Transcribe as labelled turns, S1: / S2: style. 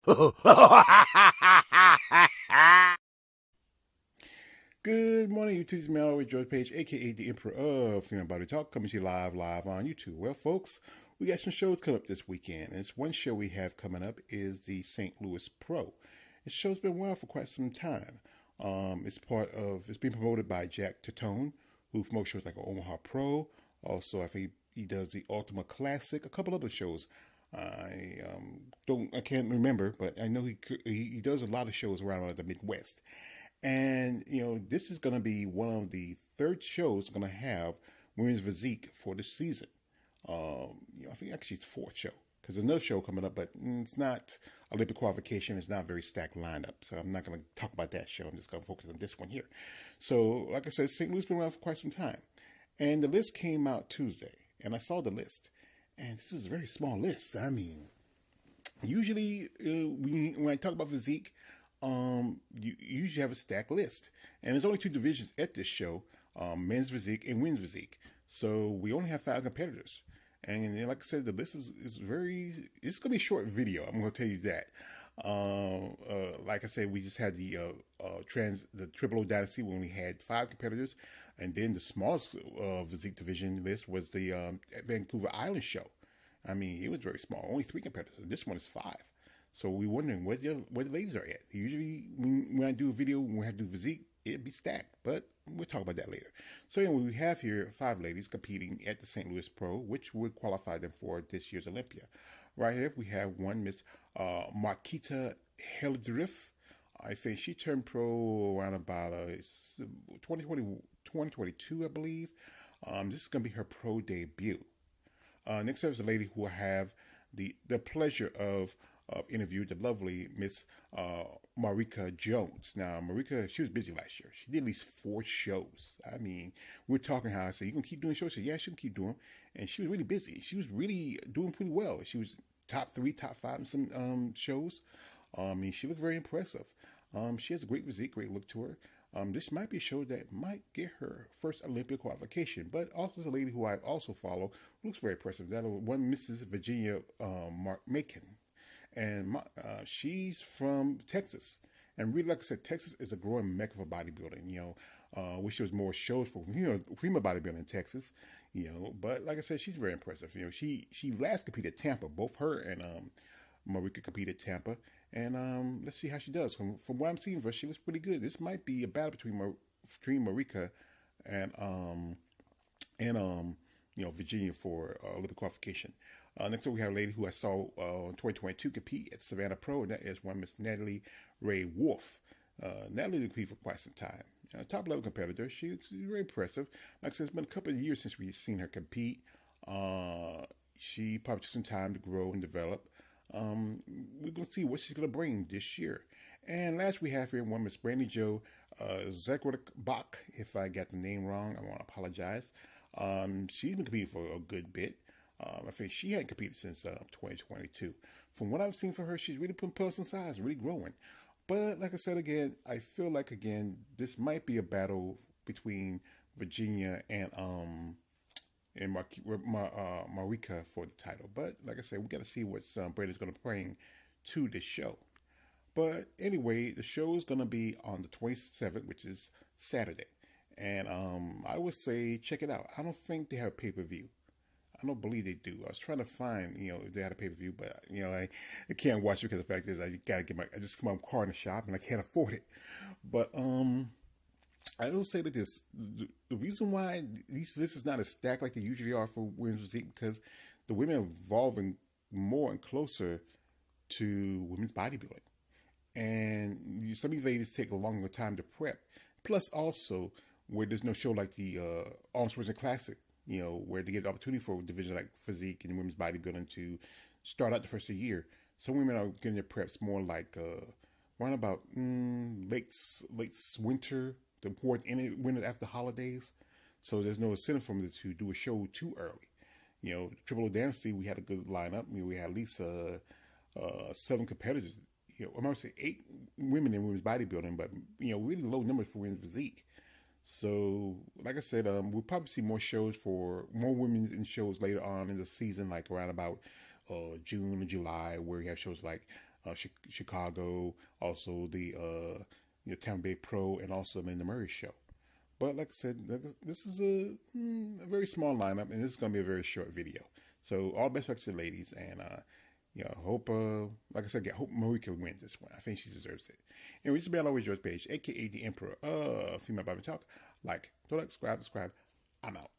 S1: Good morning, YouTube. It's me, always George Page, aka the Emperor of Female Body Talk, coming to you live on YouTube. Well, folks, we got some shows coming up this weekend. And this one show we have coming up is the St. Louis Pro. This show's been around for quite some time. It's being promoted by Jack Tatone, who promotes shows like Omaha Pro. Also, I think he does the Ultima Classic, a couple other shows. I can't remember, but I know he does a lot of shows around the Midwest. And this is going to be one of the third shows going to have women's physique for the season. I think actually it's fourth show because there's another show coming up, but it's not Olympic qualification. It's not a very stacked lineup, so I'm not going to talk about that show. I'm just going to focus on this one here. So, like I said, St. Louis has been around for quite some time, and the list came out Tuesday, and I saw the list, and this is a very small list. I mean, usually when I talk about physique, you usually have a stacked list, and there's only two divisions at this show: men's physique and women's physique. So we only have 5 competitors, and like I said, the list is very. It's gonna be a short video. I'm gonna tell you that. Like I said, we just had the Triple O Dynasty when we had 5 competitors, and then the smallest physique division list was the Vancouver Island show. I mean, it was very small, only 3 competitors. This one is 5. So we're wondering where the ladies are at. Usually, when I do a video, when we have to do physique, it'd be stacked. But we'll talk about that later. So anyway, we have here 5 ladies competing at the St. Louis Pro, which would qualify them for this year's Olympia. Right here, we have one Miss Marquita Heldriff. I think she turned pro around about 2022, I believe. This is going to be her pro debut. Next up is a lady who will have the pleasure of interviewed the lovely Miss Marika Jones. Now, Marika, she was busy last year. She did at least 4 shows. I mean, we're talking how I said, you can keep doing shows? She said, yeah, she can keep doing them. And she was really busy. She was really doing pretty well. She was top 3, top 5 in some shows. I mean, she looked very impressive. She has a great physique, great look to her. This might be a show that might get her first Olympic qualification, but also there's a lady who I also follow who looks very impressive. That one Mrs. Virginia Macon. And she's from Texas. And really, like I said, Texas is a growing mecca for bodybuilding. Wish there was more shows for female bodybuilding in Texas. But like I said, she's very impressive. She last competed at Tampa. Both her and Marika competed at Tampa. And let's see how she does. From what I'm seeing of her, she looks pretty good. This might be a battle between Marika and Virginia for Olympic qualification. Next up, we have a lady who I saw in 2022 compete at Savannah Pro, and that is one Miss Natalie Ray Wolf. Natalie competed for quite some time. Top level competitor. She's very impressive. Like I said, it's been a couple of years since we've seen her compete. She probably took some time to grow and develop. We're going to see what she's going to bring this year. And last we have here one Miss Brandy Jo Zekwerbach. If I got the name wrong, I want to apologize. She's been competing for a good bit. I think she hadn't competed since 2022. From what I've seen for her, she's really putting on some size, really growing. But like I said again, I feel like this might be a battle between Virginia and Marika for the title. But like I said, we got to see what Brady's going to bring to this show. But anyway, the show is going to be on the 27th, which is Saturday. And I would say check it out. I don't think they have a pay-per-view. I don't believe they do. I was trying to find, if they had a pay-per-view, but, I can't watch it because the fact is I just come out car in the shop and I can't afford it. But I will say that the reason why this is not as stacked like they usually are for women's physique because the women are evolving more and closer to women's bodybuilding. And some of these ladies take a longer time to prep. Plus also, where there's no show like the Arnold Schwarzenegger Classic, where they get the opportunity for a division like physique and women's bodybuilding to start out the first of the year. Some women are getting their preps more like around about late winter, towards end winter after holidays. So there's no incentive for them to do a show too early. Triple O Dynasty, we had a good lineup. We had at least 7 competitors. I'm going to say 8 women in women's bodybuilding, but really low numbers for women's physique. So, like I said, we'll probably see more women in shows later on in the season, like around about June and July, where we have shows like Chicago, also the Tampa Bay Pro, and also the Amanda Murray show. But like I said, this is a very small lineup, and this is going to be a very short video. So all best wishes to the ladies, and hope, like I said, hope Marika wins this one. I think she deserves it. And this has been Always Yours Page, aka the Emperor of Female Bobby Talk. Like, don't like, subscribe. I'm out.